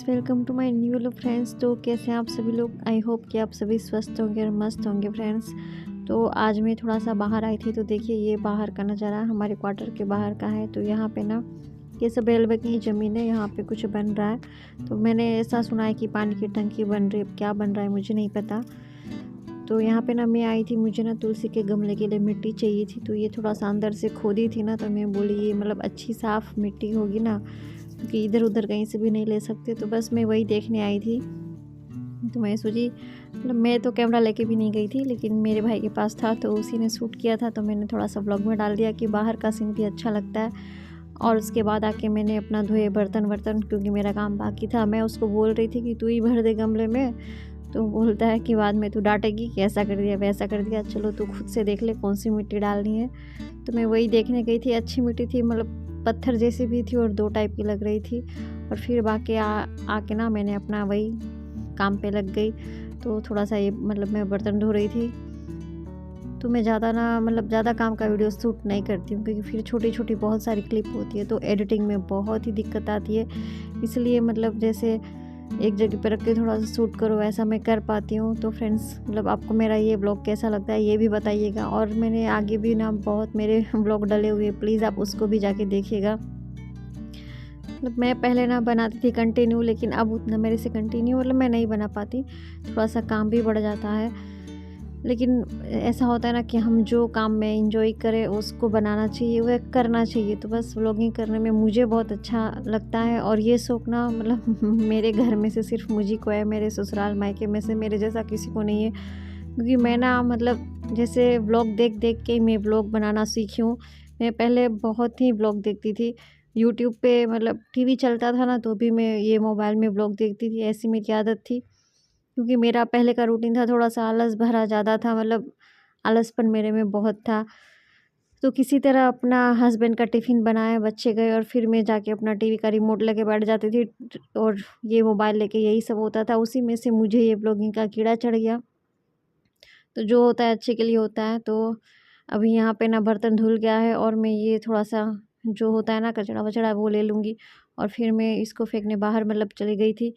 Guys, welcome to my new लो friends. तो कैसे हैं आप सभी लोग? आई होप कि आप सभी स्वस्थ होंगे और मस्त होंगे फ्रेंड्स। तो आज मैं थोड़ा सा बाहर आई थी, तो देखिए ये बाहर का नज़ारा हमारे क्वार्टर के बाहर का है। तो यहाँ पे ना ये सब रेलवे की ज़मीन है, यहाँ पे कुछ बन रहा है। तो मैंने ऐसा सुना है कि पानी की टंकी बन रही है, अब क्या बन रहा है मुझे नहीं पता। तो यहाँ पे ना मैं आई थी, मुझे ना तुलसी के गमले के लिए मिट्टी चाहिए थी। तो ये थोड़ा सा अंदर से खोदी थी ना, तो मैं बोली ये मतलब अच्छी साफ़ मिट्टी होगी ना, क्योंकि इधर उधर कहीं से भी नहीं ले सकते। तो बस मैं वही देखने आई थी। तो मैं सोची, मतलब मैं तो कैमरा लेके भी नहीं गई थी, लेकिन मेरे भाई के पास था तो उसी ने शूट किया था। तो मैंने थोड़ा सा ब्लॉग में डाल दिया कि बाहर का सीन भी अच्छा लगता है। और उसके बाद आके मैंने अपना धोए बर्तन वर्तन, क्योंकि मेरा काम बाकी था। मैं उसको बोल रही थी कि तू ही भर दे गमले में। तो बोलता है कि बाद में तू डांटेगी कि ऐसा कर दिया वैसा कर दिया, चलो तू खुद से देख ले कौन सी मिट्टी डालनी है। तो मैं वही देखने गई थी, अच्छी मिट्टी थी, मतलब पत्थर जैसी भी थी और दो टाइप की लग रही थी। और फिर बाकी आके ना मैंने अपना वही काम पे लग गई। तो थोड़ा सा ये मतलब मैं बर्तन धो रही थी। तो मैं ज़्यादा ना मतलब ज़्यादा काम का वीडियो शूट नहीं करती हूँ, क्योंकि फिर छोटी छोटी बहुत सारी क्लिप होती है, तो एडिटिंग में बहुत ही दिक्कत आती है। इसलिए मतलब जैसे एक जगह पर रख के थोड़ा सा शूट करो, ऐसा मैं कर पाती हूँ। तो फ्रेंड्स, मतलब आपको मेरा ये ब्लॉग कैसा लगता है ये भी बताइएगा। और मैंने आगे भी ना बहुत मेरे ब्लॉग डले हुए, प्लीज़ आप उसको भी जाके देखिएगा। मतलब मैं पहले ना बनाती थी कंटिन्यू, लेकिन अब उतना मेरे से कंटिन्यू मतलब मैं नहीं बना पाती, थोड़ा सा काम भी बढ़ जाता है। लेकिन ऐसा होता है ना कि हम जो काम में इंजॉय करें उसको बनाना चाहिए, वह करना चाहिए। तो बस व्लॉगिंग करने में मुझे बहुत अच्छा लगता है। और ये शौक ना मतलब मेरे घर में से सिर्फ मुझी को है, मेरे ससुराल मायके में से मेरे जैसा किसी को नहीं है। क्योंकि मैं ना मतलब जैसे व्लॉग देख देख के मैं व्लॉग बनाना सीखी हूँ। मैं पहले बहुत ही व्लॉग देखती थी यूट्यूब पे, मतलब टीवी चलता था ना तो भी मैं ये मोबाइल में व्लॉग देखती थी, ऐसी मेरी आदत थी। क्योंकि मेरा पहले का रूटीन था थोड़ा सा आलस भरा ज़्यादा था, मतलब आलसपन मेरे में बहुत था। तो किसी तरह अपना हस्बैंड का टिफ़िन बनाया, बच्चे गए और फिर मैं जाके अपना टीवी का रिमोट लेके बैठ जाती थी। और ये मोबाइल लेके यही सब होता था, उसी में से मुझे ये ब्लॉगिंग का कीड़ा चढ़ गया। तो जो होता है अच्छे के लिए होता है। तो अभी यहाँ पे ना बर्तन धुल गया है, और मैं ये थोड़ा सा जो होता है ना कचड़ा वचड़ा वो ले लूँगी। और फिर मैं इसको फेंकने बाहर मतलब चली गई थी।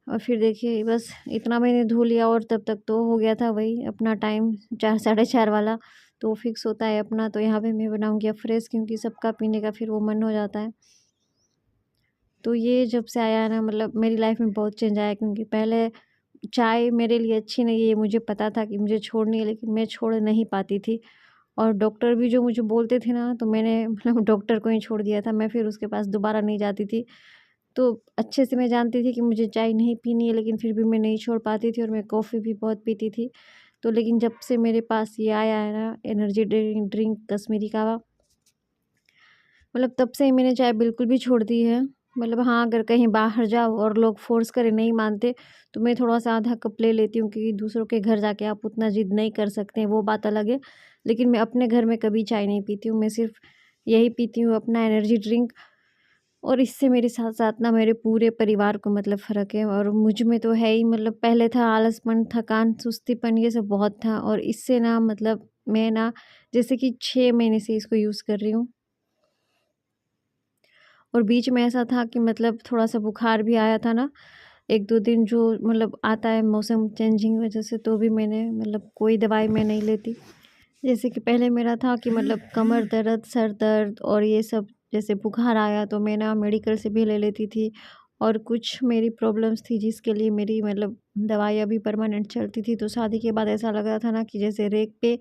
और फिर देखिए बस इतना मैंने धो लिया, और तब तक तो हो गया था वही अपना टाइम 4 साढ़े 4 वाला। तो फिक्स होता है अपना। तो यहाँ पे मैं बनाऊँगी अब फ्रेश, क्योंकि सबका पीने का फिर वो मन हो जाता है। तो ये जब से आया है ना, मतलब मेरी लाइफ में बहुत चेंज आया। क्योंकि पहले चाय मेरे लिए अच्छी नहीं है, ये मुझे पता था कि मुझे छोड़नी है, लेकिन मैं छोड़ नहीं पाती थी। और डॉक्टर भी जो मुझे बोलते थे ना, तो मैंने मतलब डॉक्टर को ही छोड़ दिया था, मैं फिर उसके पास दोबारा नहीं जाती थी। तो अच्छे से मैं जानती थी कि मुझे चाय नहीं पीनी है, लेकिन फिर भी मैं नहीं छोड़ पाती थी। और मैं कॉफ़ी भी बहुत पीती थी। तो लेकिन जब से मेरे पास ये आया है ना एनर्जी ड्रिंक ड्रिंक कश्मीरी कावा, मतलब तब से ही मैंने चाय बिल्कुल भी छोड़ दी है। मतलब हाँ, अगर कहीं बाहर जाओ और लोग फ़ोर्स करें नहीं मानते, तो मैं थोड़ा-सा आधा कप ले लेती हूँ, क्योंकि दूसरों के घर जाके आप उतना ज़िद नहीं कर सकते हैं, वो बात अलग है। लेकिन मैं अपने घर में कभी चाय नहीं पीती हूँ, मैं सिर्फ़ यही पीती हूँ अपना एनर्जी ड्रिंक। और इससे मेरे साथ-साथ ना मेरे पूरे परिवार को मतलब फ़र्क है। और मुझ में तो है ही, मतलब पहले था आलसपन, थकान, सुस्तीपन, ये सब बहुत था। और इससे ना मतलब मैं ना जैसे कि 6 महीने से इसको यूज़ कर रही हूँ। और बीच में ऐसा था कि मतलब थोड़ा-सा बुखार भी आया था ना, 1-2 दिन जो मतलब आता है मौसम चेंजिंग वजह से, तो भी मैंने मतलब कोई दवाई मैं नहीं लेती। जैसे कि पहले मेरा था कि मतलब कमर दर्द, सर दर्द और ये सब, जैसे बुखार आया तो मैं ना मेडिकल से भी ले लेती थी। और कुछ मेरी प्रॉब्लम्स थी जिसके लिए मेरी मतलब दवाइयाँ भी परमानेंट चलती थी। तो शादी के बाद ऐसा लग रहा था ना कि जैसे रेक पे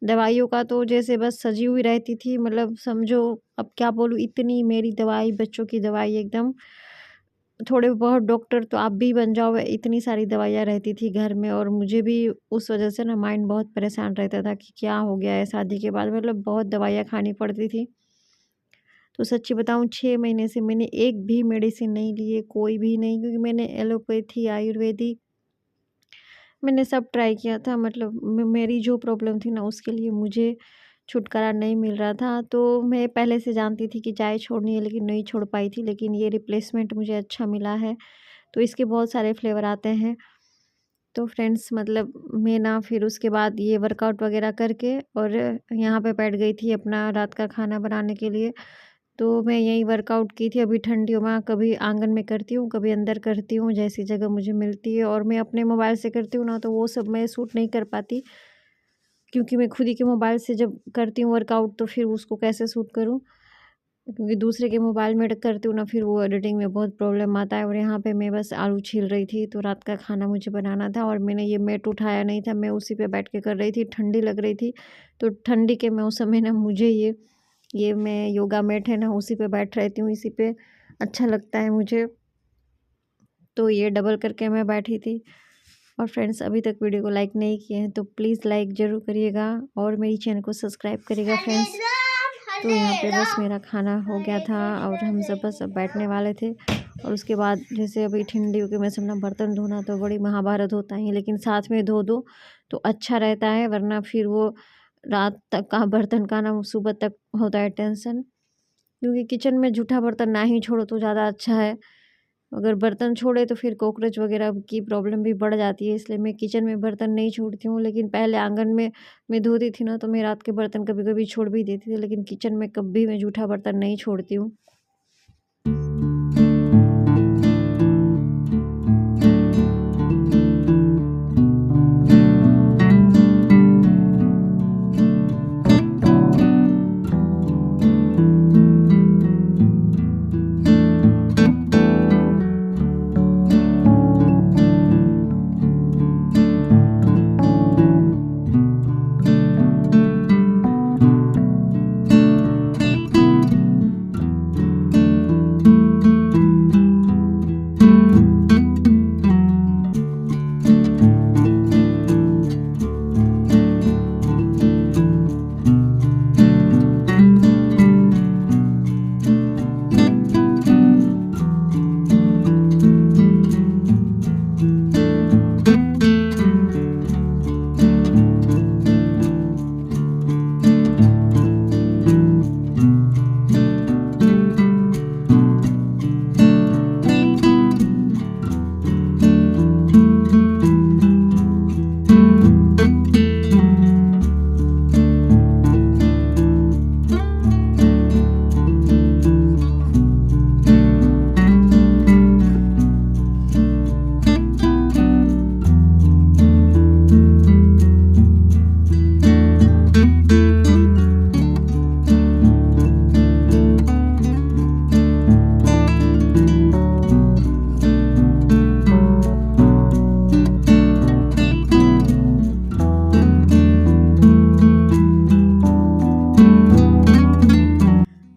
दवाइयों का तो जैसे बस सजी हुई रहती थी। मतलब समझो, अब क्या बोलूँ, इतनी मेरी दवाई, बच्चों की दवाई एकदम, थोड़े बहुत डॉक्टर तो आप भी बन जाओ, इतनी सारी दवाइयाँ रहती थी घर में। और मुझे भी उस वजह से ना माइंड बहुत परेशान रहता था कि क्या हो गया है शादी के बाद, मतलब बहुत दवाइयाँ खानी पड़ती थी। तो सच्ची बताऊँ, 6 महीने से मैंने एक भी मेडिसिन नहीं ली है, कोई भी नहीं। क्योंकि मैंने एलोपैथी, आयुर्वेदिक, मैंने सब ट्राई किया था। मतलब मेरी जो प्रॉब्लम थी ना उसके लिए मुझे छुटकारा नहीं मिल रहा था। तो मैं पहले से जानती थी कि चाय छोड़नी है, लेकिन नहीं छोड़ पाई थी। लेकिन ये रिप्लेसमेंट मुझे अच्छा मिला है। तो इसके बहुत सारे फ्लेवर आते हैं। तो फ्रेंड्स, मतलब मैं ना फिर उसके बाद ये वर्कआउट वगैरह करके और यहाँ पे बैठ गई थी अपना रात का खाना बनाने के लिए। तो मैं यहीं वर्कआउट की थी। अभी ठंडियों में कभी आंगन में करती हूँ, कभी अंदर करती हूँ, जैसी जगह मुझे मिलती है। और मैं अपने मोबाइल से करती हूँ ना, तो वो सब मैं शूट नहीं कर पाती, क्योंकि मैं खुद ही के मोबाइल से जब करती हूँ वर्कआउट तो फिर उसको कैसे शूट करूँ, क्योंकि दूसरे के मोबाइल में करती हूँ ना, फिर वो एडिटिंग में बहुत प्रॉब्लम आता है। और यहाँ पे मैं बस आलू छील रही थी, तो रात का खाना मुझे बनाना था और मैंने ये मैट उठाया नहीं था, मैं उसी पे बैठ के कर रही थी। ठंडी लग रही थी, तो ठंडी के मौसम में ना मुझे ये मैं योगा मैट है ना, उसी पे बैठ रहती हूँ, इसी पे अच्छा लगता है मुझे। तो ये डबल करके मैं बैठी थी। और फ्रेंड्स, अभी तक वीडियो को लाइक नहीं किए हैं तो प्लीज़ लाइक ज़रूर करिएगा और मेरी चैनल को सब्सक्राइब करिएगा फ्रेंड्स। तो यहाँ पे बस मेरा खाना हो गया था और हम सब बस अब बैठने वाले थे। और उसके बाद जैसे अभी ठंडियों के मौसम में बर्तन धोना तो बड़ी महाभारत होता है, लेकिन साथ में धो दो तो अच्छा रहता है, वरना फिर वो रात तक का बर्तन का ना सुबह तक होता है टेंशन। क्योंकि किचन में जूठा बर्तन ना ही छोड़ो तो ज़्यादा अच्छा है। अगर बर्तन छोड़े तो फिर कॉकरोच वगैरह की प्रॉब्लम भी बढ़ जाती है, इसलिए मैं किचन में बर्तन नहीं छोड़ती हूँ। लेकिन पहले आंगन में मैं धोती थी ना, तो मैं रात के बर्तन कभी कभी छोड़ भी देती थी, लेकिन किचन में कभी मैं जूठा बर्तन नहीं छोड़ती हूँ।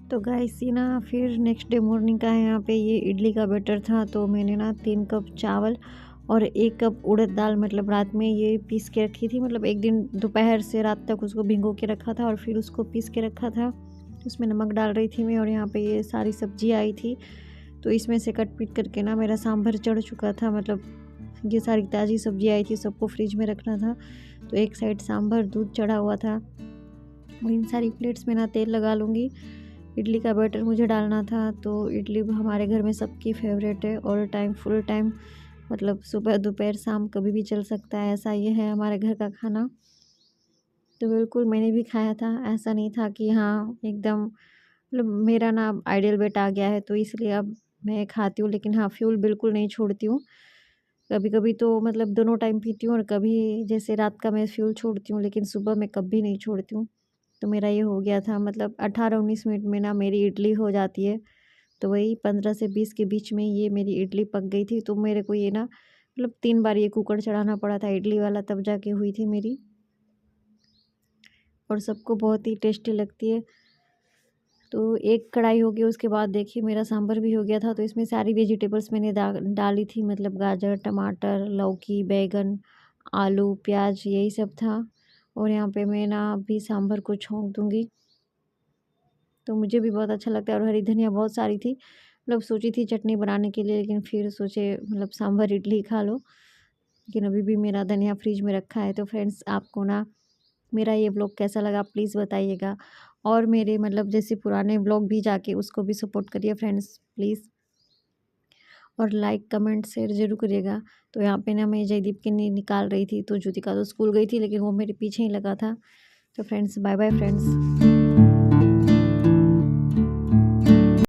तो गाइस ये ना फिर नेक्स्ट डे मॉर्निंग का है। यहाँ पे ये इडली का बैटर था, तो मैंने ना 3 कप चावल और 1 कप उड़द दाल मतलब रात में ये पीस के रखी थी। मतलब एक दिन दोपहर से रात तक उसको भिगो के रखा था और फिर उसको पीस के रखा था। उसमें नमक डाल रही थी मैं, और यहाँ पे ये सारी सब्जी आई थी, तो इसमें से कट पीट करके ना मेरा सांभर चढ़ चुका था। मतलब ये सारी ताज़ी सब्जी आई थी, सबको फ्रिज में रखना था, तो एक साइड सांभर दूध चढ़ा हुआ था। और इन सारी प्लेट्स में ना तेल लगा लूँगी। इडली का बैटर मुझे डालना था, तो इडली हमारे घर में सबकी फेवरेट है, ऑल टाइम फुल टाइम, मतलब सुबह दोपहर शाम कभी भी चल सकता है, ऐसा ये है हमारे घर का खाना। तो बिल्कुल मैंने भी खाया था, ऐसा नहीं था कि हाँ एकदम, मतलब मेरा ना आइडियल वेट आ गया है तो इसलिए अब मैं खाती हूँ, लेकिन हाँ फ्यूल बिल्कुल नहीं छोड़ती हूँ। कभी कभी तो मतलब दोनों टाइम पीती हूँ, और कभी जैसे रात का मैं फ्यूल छोड़ती हूँ, लेकिन सुबह मैं कभी नहीं छोड़ती हूँ। तो मेरा ये हो गया था, मतलब 18-19 मिनट में ना मेरी इडली हो जाती है। तो वही 15 से 20 के बीच में ये मेरी इडली पक गई थी। तो मेरे को ये ना मतलब 3 बार ये कुकर चढ़ाना पड़ा था इडली वाला, तब जाके हुई थी मेरी। और सबको बहुत ही टेस्टी लगती है। तो एक कढ़ाई हो गई, उसके बाद देखिए मेरा सांभर भी हो गया था। तो इसमें सारी वेजिटेबल्स मैंने डाली थी, मतलब गाजर, टमाटर, लौकी, बैंगन, आलू, प्याज, यही सब था। और यहाँ पे मैं ना अभी सांभर को छोंक दूँगी। तो मुझे भी बहुत अच्छा लगता है, और हरी धनिया बहुत सारी थी, मतलब सोची थी चटनी बनाने के लिए, लेकिन फिर सोचे मतलब सांभर इडली खा लो। लेकिन अभी भी मेरा धनिया फ्रिज में रखा है। तो फ्रेंड्स, आपको ना मेरा ये व्लॉग कैसा लगा प्लीज़ बताइएगा। और मेरे मतलब जैसे पुराने व्लॉग भी जाके उसको भी सपोर्ट करिए फ्रेंड्स प्लीज़। और लाइक कमेंट शेयर ज़रूर करिएगा। तो यहाँ पे ना मैं जयदीप के लिए निकाल रही थी, तो ज्योतिका तो स्कूल गई थी, लेकिन वो मेरे पीछे ही लगा था। तो फ्रेंड्स, बाय बाय फ्रेंड्स।